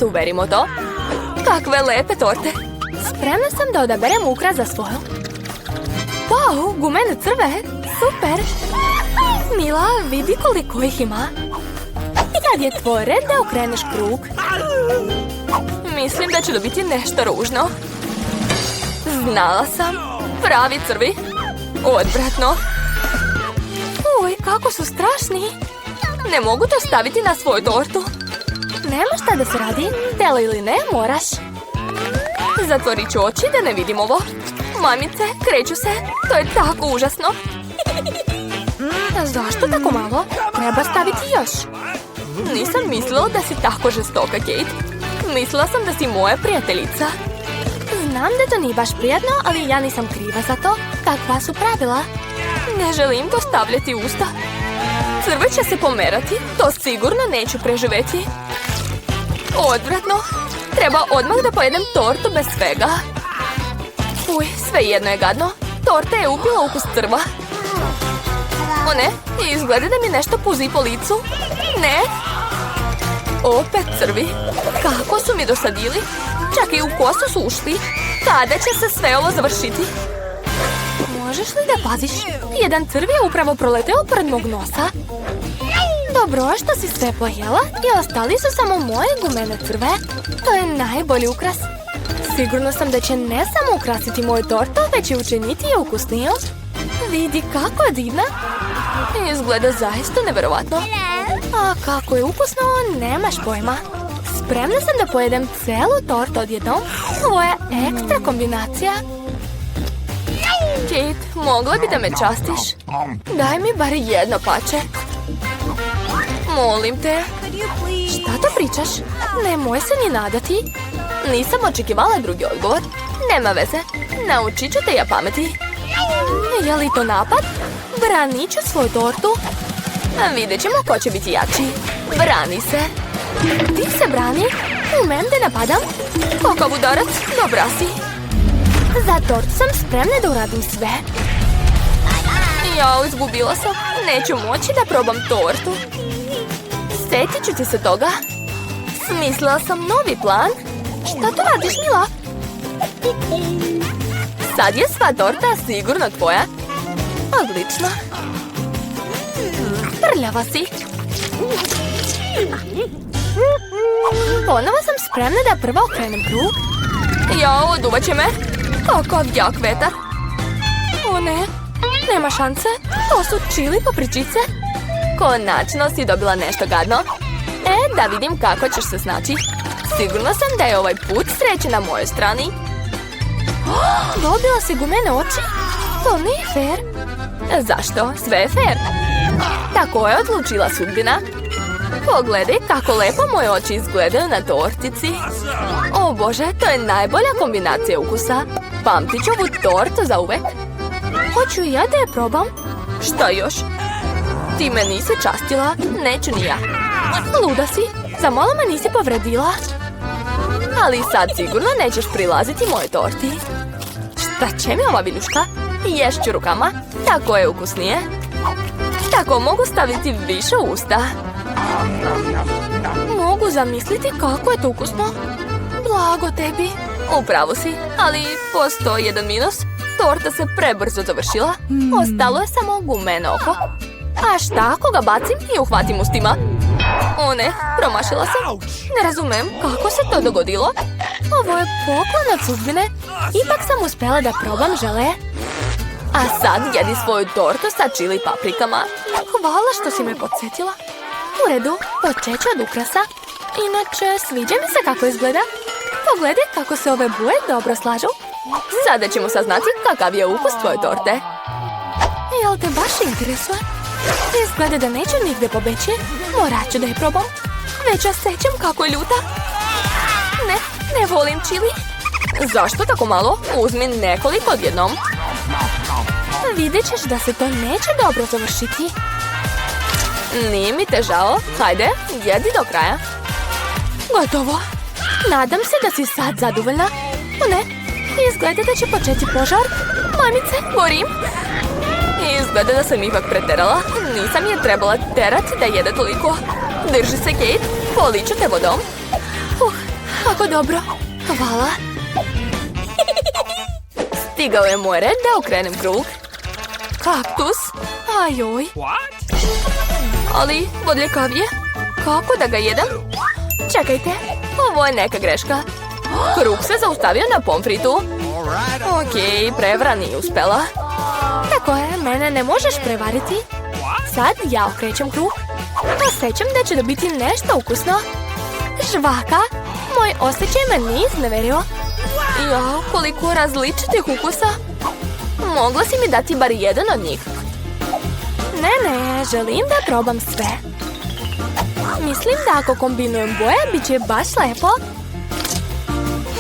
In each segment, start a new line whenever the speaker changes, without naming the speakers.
Uberimo to. Kakve lepe torte. Spremna sam da odaberem ukras za svoju. Wow, gumene crve. Super. Mila, vidi koliko ih ima. Kad je tvoj red da okreneš krug. Mislim da će dobiti nešto ružno. Znala sam. Pravi crvi. Odvratno. Uj, kako su strašni. Ne mogu to staviti na svoju tortu. Nema šta da se radi. Telo ili ne, moraš. Zatvorit ću oči da ne vidim ovo. Mamice, kreću se. To je tako užasno. Zašto tako malo? Treba staviti još. Nisam mislila da si tako žestoka, Kate. Mislila sam da si moja prijateljica. Znam da to nije baš prijatno, ali ja nisam kriva za to. Takva su pravila. Ne želim to stavljati u usta. Crve će se pomerati. To sigurno neću preživjeti. Odvratno. Treba odmah da pojedem tortu bez svega. Uj, svejedno je gadno. Torta je ubila ukus crva. O ne, izgleda da mi nešto puzi po licu. Ne. Opet crvi. Kako su mi dosadili. Čak i u kosu su ušli. Kada će se sve ovo završiti? Možeš li da paziš? Jedan crv je upravo proleteo pored mog nosa. Dobro što si sve pojela i ostali su samo moje gumene crve. To je najbolji ukras. Sigurno sam da će ne samo ukrasiti moju tortu, već i učiniti je ukusniju. Vidi kako je divna. Izgleda zaista nevjerovatno. A kako je ukusno, nemaš pojma. Spremna sam da pojedem celu tortu odjednom. Ovo je ekstra kombinacija. Kate, mogla bi da me častiš? Daj mi bar jedno pače. Molim te. Šta to pričaš? Nemoj se ni nadati. Nisam očekivala drugi odgovor. Nema veze. Naučit ću te ja pameti. Je li to napad? Branit ću svoju tortu. Vidjet ćemo ko će biti jači. Brani se. Ti se brani. Umem te napadam. Kakav udarac. Dobra si. Za tortu sam spremna da uradim sve. Jao, izgubila sam. Neću moći da probam tortu. Sjetit ću ti se toga. Smislila sam novi plan. Šta to radiš, Mila? Sad je sva torta sigurno tvoja. Odlično. Prljava si. Ponovo sam spremna da prvo okrenem krug. Jao, oduvat će me. Kakav jak vetar. O ne, nema šanse. To su čili papričice. Konačno si dobila nešto gadno. Da vidim kako ćeš se snaći. Sigurna sam da je ovaj put sreće na mojoj strani. Dobila si gumene oči? To nije fair. Zašto? Sve je fair. Tako je odlučila sudbina. Pogledaj kako lepo moje oči izgledaju na tortici. O Bože, to je najbolja kombinacija ukusa. Pamtit ću ovu tortu za uvek. Hoću i ja da je probam. Šta još? Ti me nisi častila, neću ni ja. Luda si, za malo me nisi povredila. Ali sad sigurno nećeš prilaziti moje torti. Šta će mi ova viljuška? Ješću rukama, tako je ukusnije. Tako mogu staviti više u usta. Mogu zamisliti kako je to ukusno. Blago tebi. Upravo si, ali postoji jedan minus. Torta se prebrzo završila. Ostalo je samo gumeno oko. A šta ako ga bacim i uhvatim ustima? O ne, promašila sam. Ne razumem kako se to dogodilo. Ovo je poklon od sudbine. Ipak sam uspjela da probam žele. A sad jedi svoju tortu sa čili paprikama. Hvala što si me podsjetila. U redu, počet ću od ukrasa. Inače, sviđa mi se kako izgleda. Pogledaj kako se ove boje dobro slažu. Sada ćemo saznati kakav je ukus tvoje torte. Jel te baš interesuje? Izgleda da neću nigde pobeći. Morat ću da je probam. Već osjećam kako je ljuta. Ne volim čili. Zašto tako malo? Uzmi nekoliko odjednom. Vidjet ćeš da se to neće dobro završiti. Nije mi te žao. Hajde, jedi do kraja. Gotovo. Nadam se da si sad zadovoljna. O ne, izgleda da će početi požar. Mamice, gorim. Izgleda da sam ipak preterala. Nisam je trebala terati da jede toliko. Drži se, Kate. Poliću te vodom. jako dobro. Hvala. Stigao je moj red da okrenem krug. Kaktus? Ajoj. Ali bodljikavije. Kako da ga jedem? Čekajte, ovo je neka greška. Krug se zaustavio na pomfritu. Okej, prevara nije uspela. Tako je, mene ne možeš prevariti. Sad ja okrećem krug. Osjećam da će dobiti nešto ukusno. Žvaka, moj osjećaj me nije izneverio. Jao, koliko različitih ukusa. Mogla si mi dati bar jedan od njih. Ne, želim da probam sve. Mislim da ako kombinujem boje, bit će baš lepo.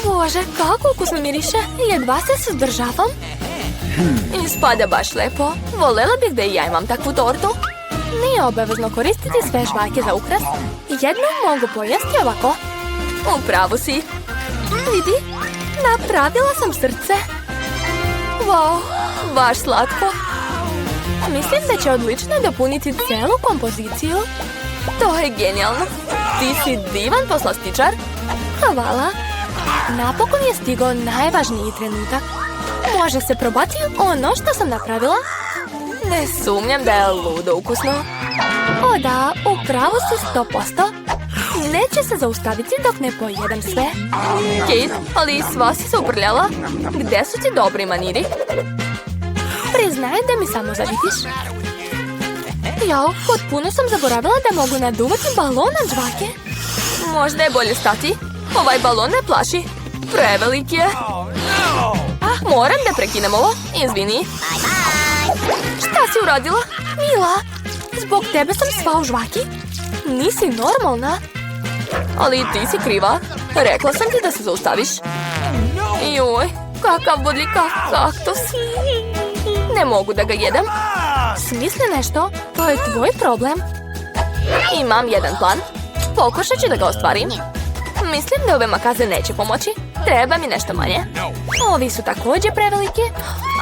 Bože, kako ukusno miriše. Jedva se suzdržavam. Ispada baš lepo. Volela bih da i ja imam takvu tortu. Nije obavezno koristiti sve žvake za ukras. Jednu mogu pojesti ovako. Upravo si. Vidi, napravila sam srce. Wow, baš slatko. Mislim da će odlično dopuniti celu kompoziciju. To je genijalno. Ti si divan poslastičar. Hvala. Napokon je stigao najvažniji trenutak. Može se probati ono što sam napravila? Ne sumnjam da je ludo ukusno. O da, upravo si 100%. Neće se zaustaviti dok ne pojedem sve. Kate, ali sva si se uprljala. Gde su ti dobri maniri? Priznaj da mi samo zavitiš. Jao, potpuno sam zaboravila da mogu naduvati balon od žvake. Možda je bolje stati. Ovaj balon ne plaši. Prevelik je. Moram da prekinem ovo. Izvini. Šta si uradila? Mila, zbog tebe sam sva u žvaki. Nisi normalna. Ali ti si kriva. Rekla sam ti da se zaustaviš. Joj, kakav bodljikav kaktus. Ne mogu da ga jedem. Smisli nešto, to je tvoj problem. Imam jedan plan. Pokušat ću da ga ostvarim. Mislim da ove makaze neće pomoći. Treba mi nešto manje. Ovi su također preveliki,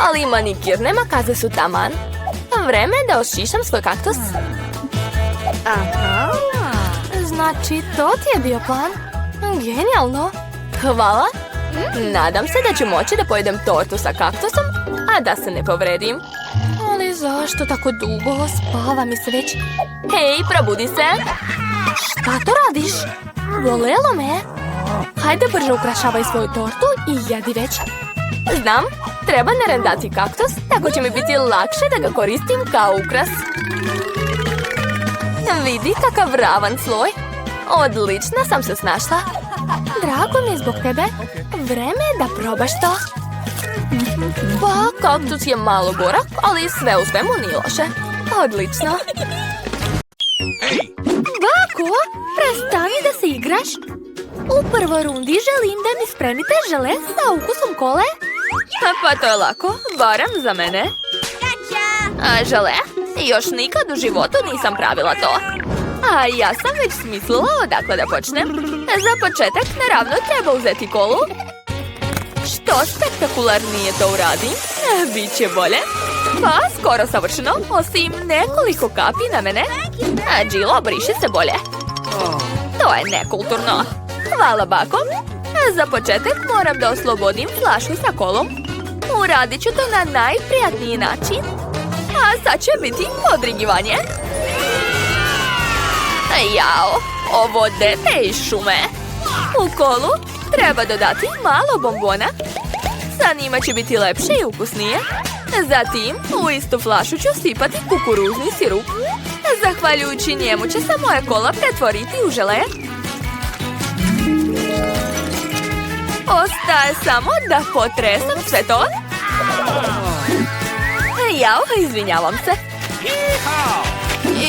ali manikirne makaze su taman. Vreme je da ošišam svoj kaktus. Aha. Znači, to ti je bio plan? Genijalno. Hvala. Nadam se da ću moći da pojedem tortu sa kaktusom, a da se ne povredim. Ali zašto tako dugo? Spava mi se već. Hej, probudi se. Šta to radiš? Bolelo me. Hajde brže ukrašavaj svoju tortu i jedi već. Znam, treba narendati kaktus, tako će mi biti lakše da ga koristim kao ukras. Vidi kakav ravan sloj. Odlično sam se snašla. Drago mi je zbog tebe. Vreme je da probaš to. Pa, kaktus je malo gorak, ali sve u svemu nije loše. Odlično. Bako, prestani da se igraš. U prvoj rundi želim da mi spremite žele sa ukusom kole. Pa to je lako, barem za mene. A žele? Još nikad u životu nisam pravila to. A ja sam već smislila odakle da počnem. Za početak naravno treba uzeti kolu. Što spektakularnije to uradim, bit će bolje. Pa skoro savršeno, osim nekoliko kapi na mene. A Gilo, briši se bolje. To je nekulturno. Hvala, bako. Za početak moram da oslobodim flašu sa kolom. Uradit ću to na najprijatniji način. A sad će biti podrigivanje. Jao, ovo dete iz šume. U kolu treba dodati malo bombona. Sa njima će biti lepše i ukusnije. Zatim u istu flašu ću sipati kukuruzni sirup. Zahvaljujući njemu će se moja kola pretvoriti u žele. Ostaje samo da potresam sve to. Jao, izvinjavam se.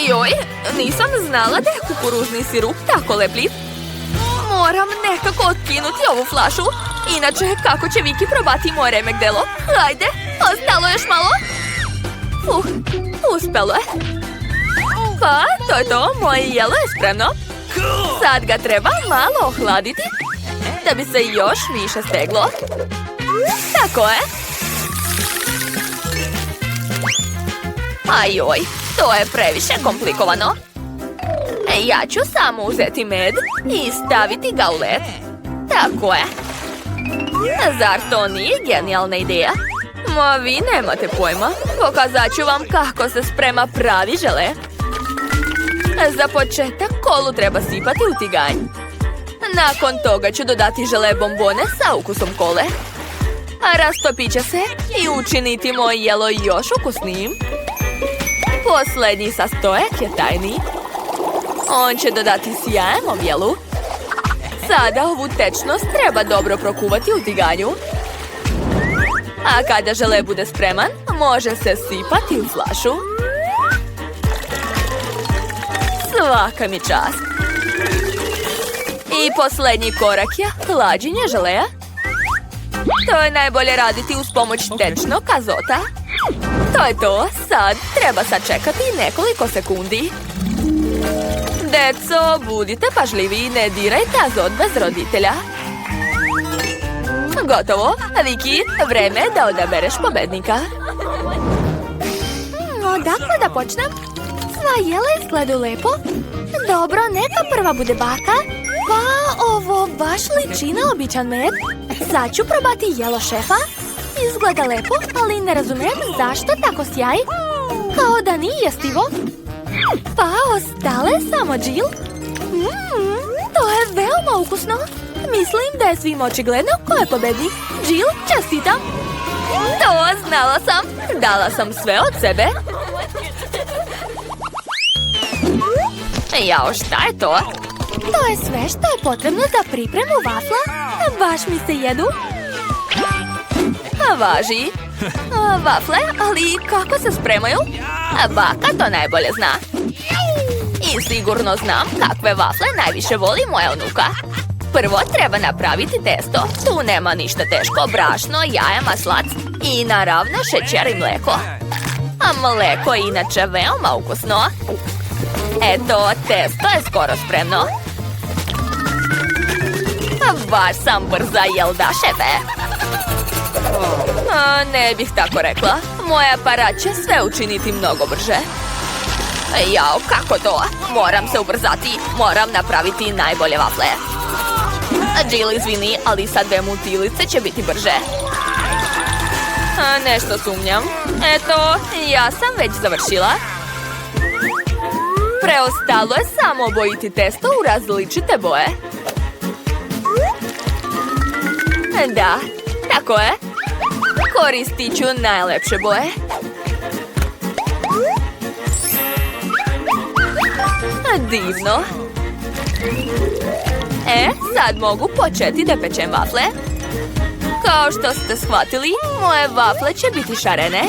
Joj, nisam znala da je kukuruzni sirup tako lepljiv. Moram nekako otkinuti ovu flašu. Inače, kako će Viki probati moje remek delo? Hajde, ostalo još malo. Uspelo je. Pa, to je to, moje jelo je spremno. Sad ga treba malo ohladiti, da bi se još više steglo. Tako je. Ajoj, to je previše komplikovano. Ja ću samo uzeti med i staviti ga u led. Tako je. Zar to nije genijalna ideja? Ma vi nemate pojma. Pokazat ću vam kako se sprema pravi žele. Za početak kolu treba sipati u tiganj. Nakon toga ću dodati žele bombone sa ukusom kole. Rastopit će se i učiniti moje jelo još ukusnijim. Posljednji sastojak je tajni. On će dodati sjajan objelu. Sada ovu tečnost treba dobro prokuvati u tiganju. A kada žele bude spreman, može se sipati u flašu. Svaka mi čast. I posljednji korak je hlađenje želeja. To je najbolje raditi uz pomoć tečnog azota. To je to, sad treba sačekati nekoliko sekundi. Deco, budite pažljivi i ne dirajte azot bez roditelja. Gotovo, Viki, vreme je da odabereš pobednika. Odakle da počnem? Sva jela izgledaju lepo. Dobro, neka prva bude baka. Pa, ovo baš liči na običan med. Sad ću probati jelo šefa. Izgleda lepo, ali ne razumijem zašto tako sjaji. Kao da nije jestivo. Pa, ostale samo Jill. To je veoma ukusno. Mislim da je svim očigledno ko je pobednik. Jill, čestitam. To znala sam. Dala sam sve od sebe. Jao, šta je to? To je sve što je potrebno za pripremu vafla. Baš mi se jedu. Važi. Vafle, ali kako se spremaju? Baka to najbolje zna. I sigurno znam kakve vafle najviše voli moja unuka. Prvo treba napraviti testo. Tu nema ništa teško. Brašno, jaja, maslac i naravno šećer i mleko. A mleko je inače veoma ukusno. Eto, testo je skoro spremno. Baš sam brza, jel da, šefe? Ne bih tako rekla. Moj aparat će sve učiniti mnogo brže. Jao, kako to? Moram se ubrzati. Moram napraviti najbolje vafle. Jill, izvini, ali sa 2 multilice će biti brže. Nešto sumnjam. Eto, ja sam već završila. Preostalo je samo obojiti testo u različite boje. Da, tako je. Koristit ću najlepše boje. Divno. Sad mogu početi da pečem vafle. Kao što ste shvatili, moje vafle će biti šarene.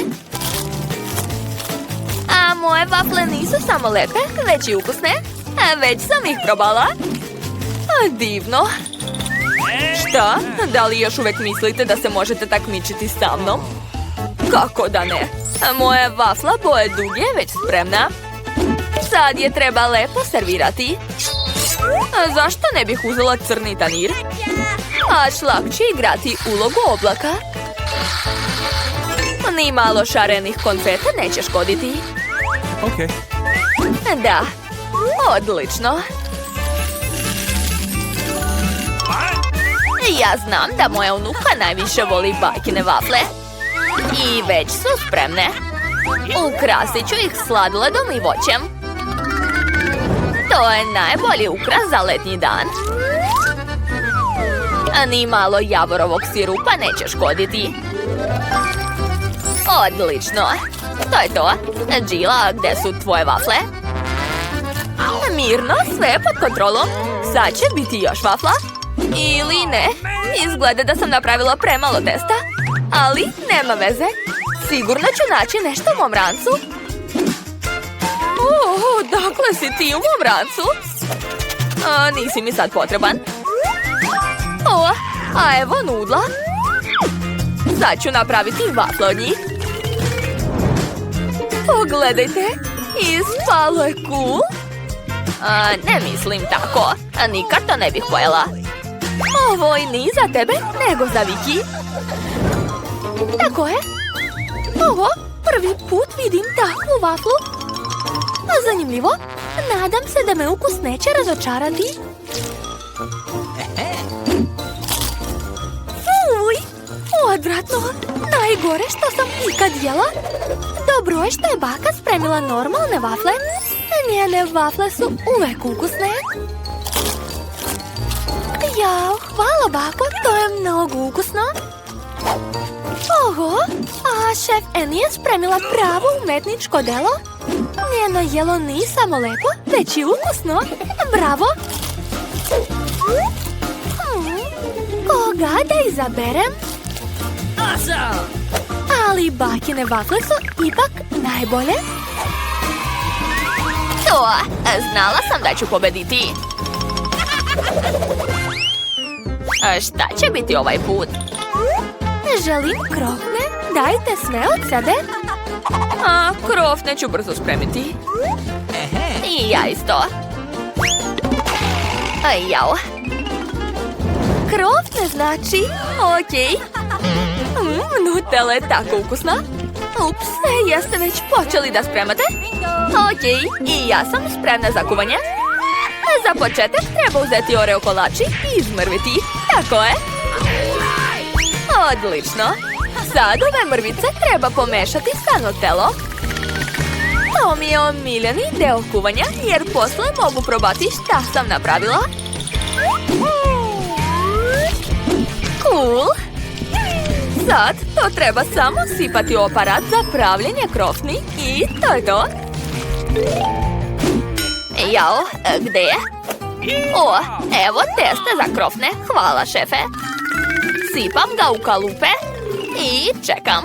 A moje vafle nisu samo lepe, već i ukusne. Već sam ih probala. Divno. Šta? Da li još uvijek mislite da se možete takmičiti sa mnom? Kako da ne? Moja vafla boje duge već spremna. Sad je treba lepo servirati. Zašto ne bih uzela crni tanir? A šlag će igrati ulogu oblaka. Ni malo šarenih konfeta neće škoditi.
Okay.
Da, odlično. Ja znam da moja unuka najviše voli bajkine vafle. I već su spremne. Ukrasit ću ih sladoled i voćem. To je najbolji ukras za letnji dan. Ni malo javorovog sirupa neće škoditi. Odlično. To je to. Jilla, gdje su tvoje vafle? Mirno, sve je pod kontrolom. Sad će biti još vafla. Ili ne. Izgleda da sam napravila premalo testa. Ali nema veze. Sigurno ću naći nešto u mom rancu. Dakle si ti u mom rancu? Nisi mi sad potreban. A evo nudla. Sad ću napraviti vafle od njih. Pogledajte. Ispalo je cool. Ne mislim tako. Nikad to ne bih pojela. Ovo i nije za tebe, nego za Viki. Tako je. Ovo, prvi put vidim takvu vaflu. Zanimljivo. Nadam se da me ukus neće razočarati. najgore što sam ikad jela. Dobro je što je baka spremila normalne vafle. Njene vafle su uvek ukusne. Jao, hvala bako, to je mnogo ukusno. Oho, a šef Annie je spremila pravo umetničko delo. Njeno jelo nije samo lepo, već i ukusno. Bravo! Koga da izaberem? Ali bakine vafle su ipak najbolje. To, znala sam da ću pobediti. Šta će biti ovaj put? Želim krofne, dajte sve od sebe. A, krofne ću brzo spremiti. I ja isto. Jao. Krofne znači, okej. Nutella je tako ukusna. Ups, jeste već počeli da spremate? Okej, i ja sam spremna za kuvanje. Za početak treba uzeti oreo kolači i izmrviti. Tako je. Odlično. Sad ove mrvice treba pomešati sa Nutellom. To mi je omiljeni deo kuvanja jer posle mogu probati šta sam napravila. Cool. Sad to treba samo sipati u aparat za pravljenje krofni i to je to. Jao, gde je? O, evo testa za krofne. Hvala, šefe. Sipam ga u kalupe i čekam.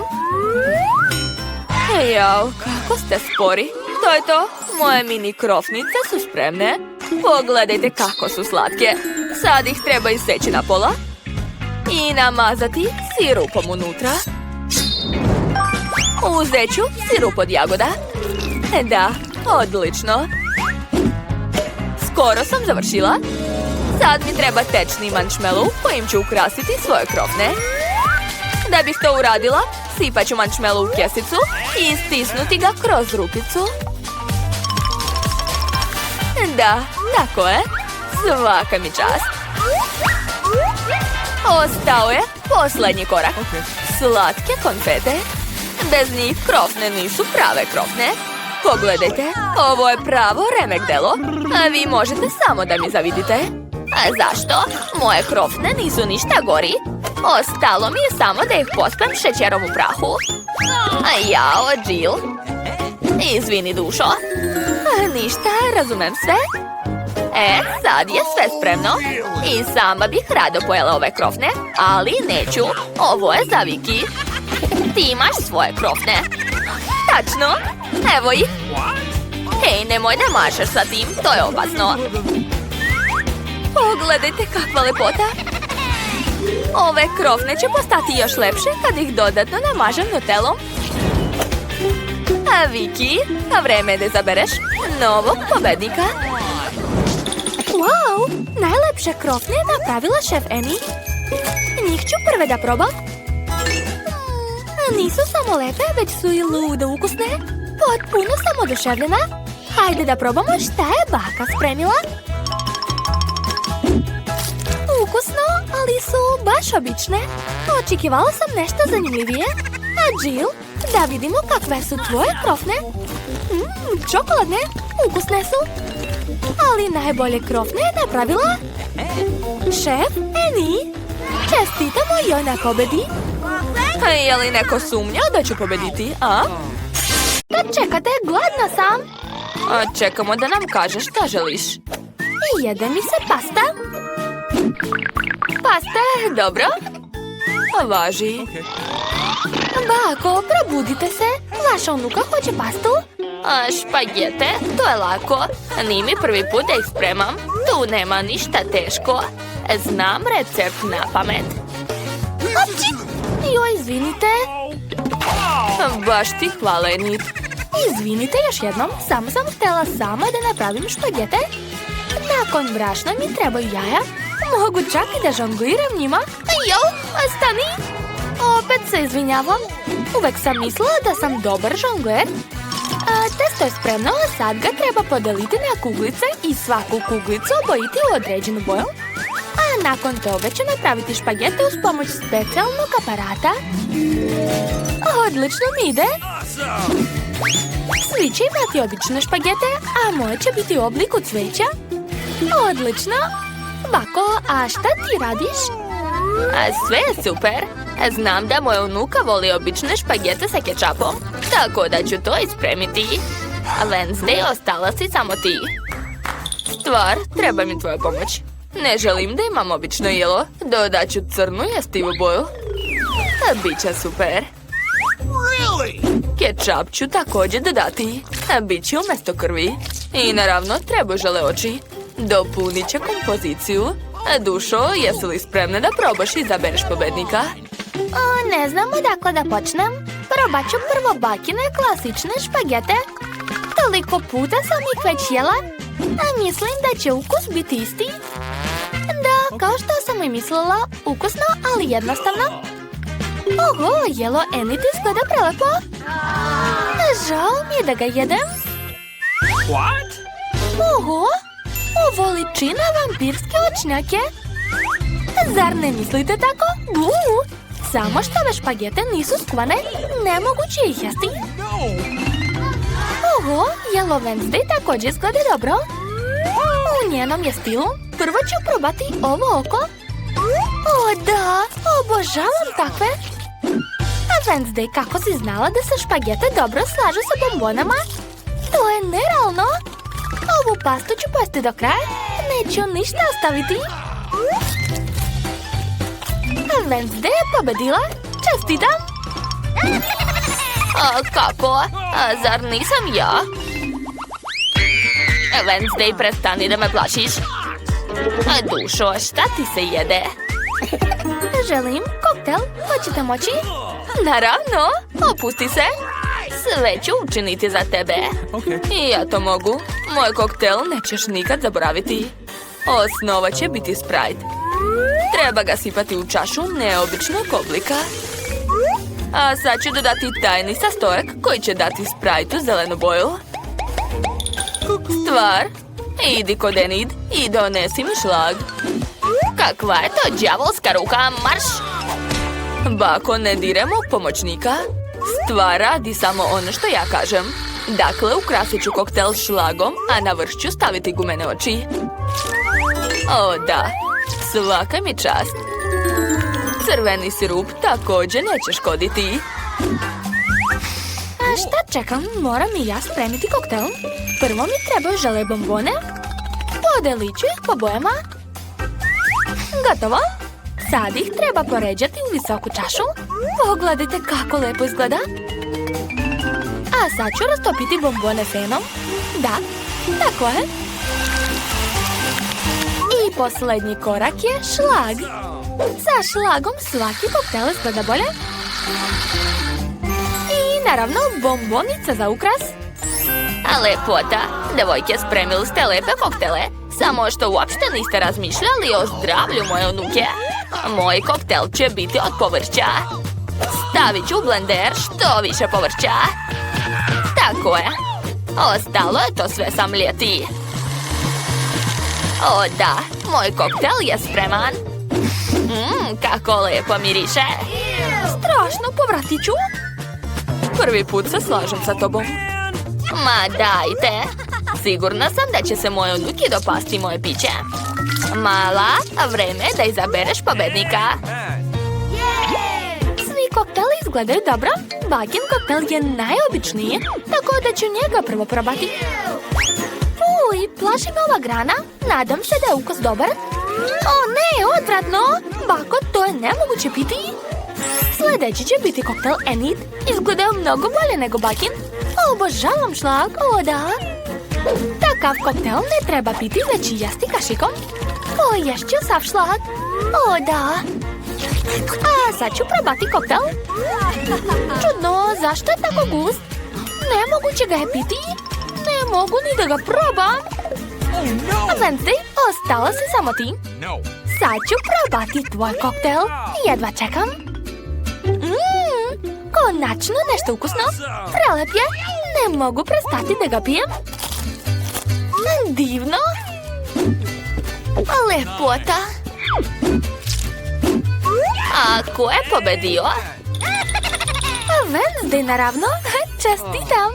Jao, kako ste spori. To je to. Moje mini krofnice su spremne. Pogledajte kako su slatke. Sad ih treba iseći na pola i namazati sirupom unutra. Uzet ću sirup od jagoda. Da, odlično. Skoro sam završila. Sad mi treba tečni marshmallow kojim ću ukrasiti svoje krofne. Da bih to uradila, sipat ću marshmallow u kesicu i stisnuti ga kroz rupicu. Da, tako je. Svaka mi čast. Ostao je posljednji korak. Slatke konfete. Bez njih krofne nisu prave krofne. Pogledajte, ovo je pravo remek delo. A vi možete samo da mi zavidite. A zašto? Moje krofne nisu ništa gori. Ostalo mi je samo da ih pospem šećerom u prahu. A jao, Jill. Izvini, dušo. Ništa, razumem sve. Sad je sve spremno. I sama bih rado pojela ove krofne, ali neću. Ovo je za Viki. Ti imaš svoje krofne. Tačno. Evo ih. Hej, nemoj da mašeš sa tim, to je opasno. Pogledajte kakva lepota. Ove krofne će postati još lepše kad ih dodatno namažem Nutellom. A Viki, vreme je da izabereš novog pobednika. Wow, najlepše krofne je napravila šef Annie. Njih ću prve da probam. Nisu samo lepe, već su i ludo ukusne. Potpuno sam oduševljena. Hajde da probamo šta je baka spremila. Ukusno, ali su baš obične. Očekivala sam nešto zanimljivije. A Jill, da vidimo kakve su tvoje krofne. Čokoladne, ukusne su. Ali najbolje krofne je napravila šef Annie. Čestitamo joj na pobedi. Je li neko sumnja da ću pobediti, a? Da čekate, gladna sam. Čekamo da nam kažeš šta želiš. Jede mi se pasta. Pasta, dobro. Važi. Bako, probudite se. Vaša unuka hoće pastu. Špagete, to je lako. Nije mi prvi put da ih spremam. Tu nema ništa teško. Znam recept na pamet. Joj, izvinite. Baš ti hvala, Enid. Izvinite još jednom, samo sam htjela sama da napravim špagete. Nakon brašna mi trebaju jaja. Mogu čak i da žongliram njima. Jo, stani. Opet se izvinjavam. Uvek sam mislila da sam dobar žongler. Testo je spremno, sad ga treba podeliti na kuglice i svaku kuglicu obojiti u određenu boju. A A nakon toga ću napraviti špagete uz pomoć specijalnog aparata. Odlično mi ide! Svi će imati obične špagete, a moje će biti u obliku cveća. Odlično! Bako, a šta ti radiš? Sve je super! Znam da moja unuka voli obične špagete sa kečapom, tako da ću to ispremiti. Wednesday, ostala si samo ti. Stvar, treba mi tvoja pomoć. Ne želim da imam obično jelo. Dodat ću crnu jestivu boju. Biće super. Kečap ću također dodati. Biće umjesto krvi. I naravno treba žele oči. Dopunit će kompoziciju. Dušo, jesi li spremna da probaš i izabereš pobednika? Ne znam odakle da počnem. Probat ću prvo bakine klasične špagete. Toliko puta sam ih već jela, a mislim da će ukus biti isti. Da, kao što sam i mislila, ukusno, ali jednostavno. Oho, jelo Enid izgleda prelepo. Žao mi je da ga jedem. Oho, ovo liči na vampirske očnjake. Zar ne mislite tako? Samo što ove špagete nisu skuvane, nemoguće ih jesti. Oho, jelo Wednesday također izgleda dobro. U njenom je stilu. Prvo ću probati ovo oko. O da, obožavam takve. A Wednesday, kako si znala da se špagete dobro slažu sa bombonama? To je nerealno. Ovu pastu ću pojesti do kraja. Neću ništa ostaviti. A Wednesday je pobedila. Čestitam. Kako? Zar nisam ja? Wednesday, prestani da me plašiš. Dušo, šta ti se jede? Želim koktel. Hoćete moći? Naravno, opusti se. Sve ću učiniti za tebe. I ja to mogu. Moj koktel nećeš nikad zaboraviti. Osnova će biti Sprite. Treba ga sipati u čašu neobičnog oblika. A sad ću dodati tajni sastojak koji će dati Sprite-u zelenu boju. Stvar, idi kod Enid i donesi mi šlag. Kakva je to đavolska ruka, marš! Bako, ne diremo pomoćnika. Stvar radi samo ono što ja kažem. Dakle, ukrasit ću koktel šlagom, a na vrh ću staviti gumene oči. O da, svaka mi čast. Crveni sirup također neće škoditi. A šta čekam? Moram i ja spremiti koktel. Prvo mi trebaju žele bombone. Podeliću ih po bojama. Gotovo. Sad ih treba poređati u visoku čašu. Pogledajte kako lepo izgleda. A sad ću rastopiti bombone fenom. Da, tako je. I posljednji korak je šlag. Sa šlagom svaki koktel izgleda bolje. I naravno bombonica za ukras. A lepota, devojke, spremili ste lepe koktele. Samo što uopšte niste razmišljali o zdravlju moje unuke. Moj koktel će biti od povrća. Stavit ću u blender što više povrća. Tako je. Ostalo je to sve samljeti. O da, moj koktel je spreman. Kako lepo miriše. Strašno, povratit ću. Prvi put se slažem sa tobom. Ma dajte. Sigurna sam da će se moje unuki dopasti moje piće. Mala, vreme da izabereš pobednika. Svi kokteli izgledaju dobro. Bakin koktel je najobičniji, tako da ću njega prvo probati. Uj, plaši me ova grana. Nadam se da je ukus dobar. O ne, odvratno. Bako, to je nemoguće piti. Sljedeći će biti koktel Enid. Izgledaju mnogo bolje nego bakin. Obožavam šlag, o da. Takav koktel ne treba piti, već i jesti kašikom. Poješću sav šlag. O da. A sad ću probati koktel. Čudno, zašto je tako gust? Nemoguće ga je piti. Ne mogu ni da ga probam. Wednesday, ostala si samo ti. Sad ću probati tvoj koktel. Jedva čekam. Konačno nešto ukusno. Prelep je. Ne mogu prestati da ga pijem. Divno. Lepota. Ko je pobedio? Wednesday, naravno. Čestitam.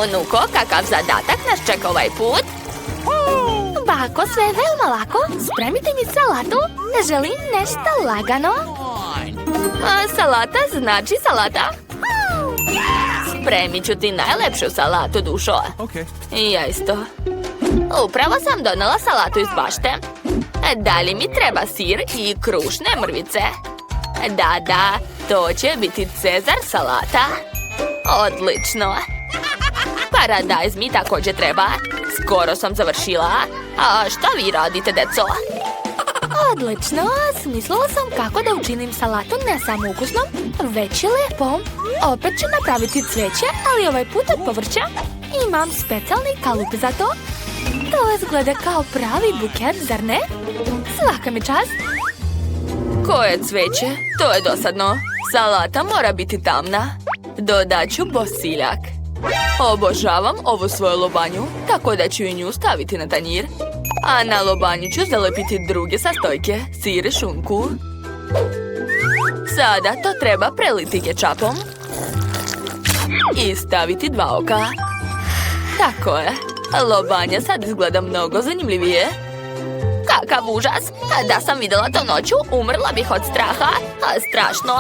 Unuko, kakav zadatak nas čeka ovaj put? Bako, sve je veoma lako. Spremite mi salatu. Želim nešto lagano. Salata znači salata. Spremit ću ti najlepšu salatu, dušo. Ja isto. Upravo sam donela salatu iz bašte. Da li mi treba sir i krušne mrvice? Da, to će biti Cezar salata. Odlično. Paradajz mi također treba. Skoro sam završila. A šta vi radite, deco? Odlično. Smislila sam kako da učinim salatu ne samo ukusnom, već i lijepom. Opet ću napraviti cveće, ali ovaj put od povrća. Imam specijalni kalup za to. To izgleda kao pravi buket, zar ne? Svaka mi čast. Koje cveće? To je dosadno. Salata mora biti tamna. Dodat ću bosiljak. Obožavam ovu svoju lobanju, tako da ću i nju staviti na tanjir. A na lobanju ću zalepiti druge sastojke, sir i šunku. Sada to treba preliti kečapom. I staviti 2 oka. Tako je. Lobanja sad izgleda mnogo zanimljivije. Kakav užas! Da sam vidjela to noću, umrla bih od straha. Strašno.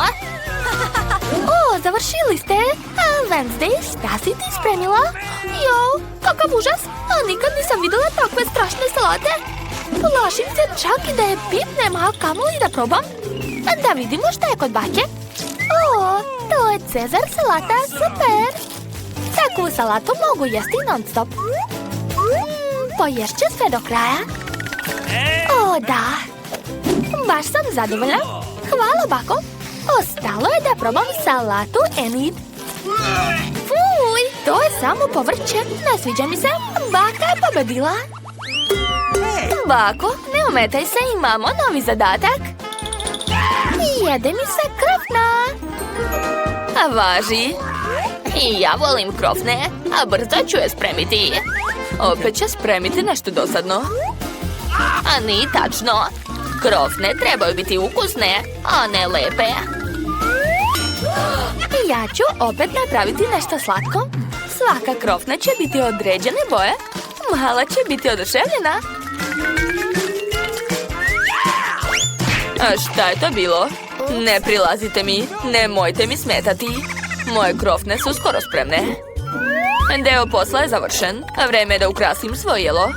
O, završili ste. Wednesday, šta si ti spremila? Jo, kakav užas! Nikad nisam vidjela takve strašne salate. Plašim se čak i da je pipnem, a kamoli da probam. Da vidimo šta je kod bake. O, to je Cezar salata, super! Takvu salatu mogu jesti non stop. Poješću sve do kraja. O, da. Baš sam zadovoljna. Hvala, bako. Ostalo je da probam salatu Enid. Fuj, to je samo povrće. Ne sviđa mi se. Baka je pobedila. Bako, ne ometaj se, imamo novi zadatak. Jede mi se krofna. Važi. I ja volim krofne, a brzo ću je spremiti. Opet će spremiti nešto dosadno. A nije tačno. Krofne trebaju biti ukusne, a ne lepe. Ja ću opet napraviti nešto slatko. Svaka krofna će biti određene boje. Mala će biti oduševljena. A šta je to bilo? Ne prilazite mi, nemojte mi smetati. Moje krofne su skoro spremne. Deo posla je završen. Vreme je da ukrasim svoje jelo.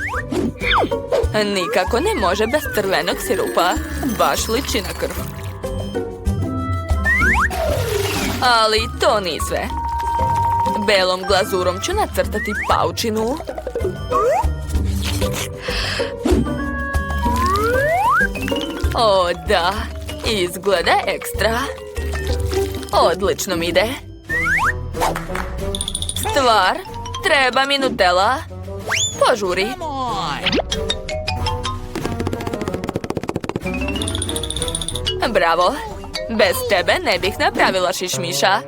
Nikako ne može bez crvenog sirupa. Baš liči na krv. Ali to nije sve. Belom glazurom ću nacrtati paučinu. O, da. Izgleda ekstra. Odlično mi ide. Stvar, treba mi Nutella. Požuri. Bravo. Bez tebe ne bih napravila šišmiša.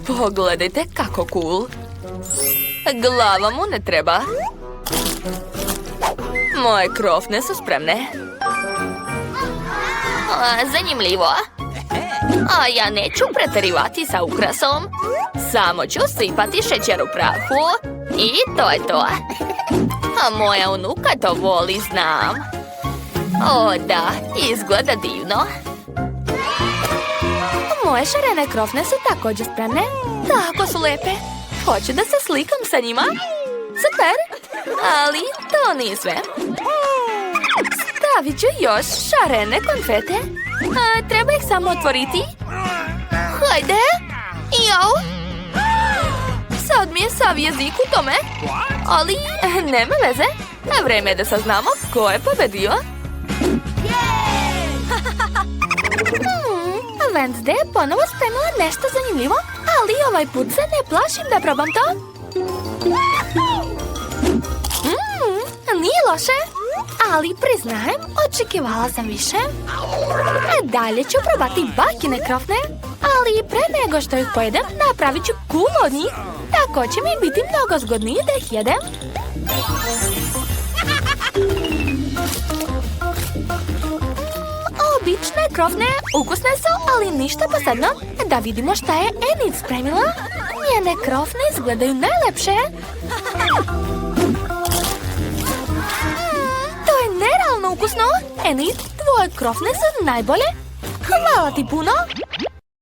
Pogledajte kako cool. Glava mu ne treba. Moje krofne su spremne. Zanimljivo. A ja neću pretjerivati sa ukrasom. Samo ću sipati šećer u prahu. I to je to. A moja unuka to voli, znam. O, da, izgleda divno. Moje šarene krofne su također spremne. Tako su lepe. Hoću da se slikam sa njima. Super. Ali to nije sve. Stavit ću još šarene konfete. Treba ih samo otvoriti. Hajde. Jau. Sad mi je sav jezik u tome. Ali nema veze. Vreme je da saznamo ko je pobedio. Wednesday je ponovo spremila nešto zanimljivo, ali ovaj put se ne plašim da probam to. Nije loše, ali priznajem, očekivala sam više. Dalje ću probati bakine krofne, ali pre nego što ih pojedem, napravit ću kulu od njih. Tako će mi biti mnogo zgodnije da ih jedem. krofne, ukusne su, ali ništa posebno. Da vidimo šta je Enid spremila. Njene krofne izgledaju najlepše. To je nerealno ukusno. Enid, tvoje krofne su najbolje. Hvala ti puno.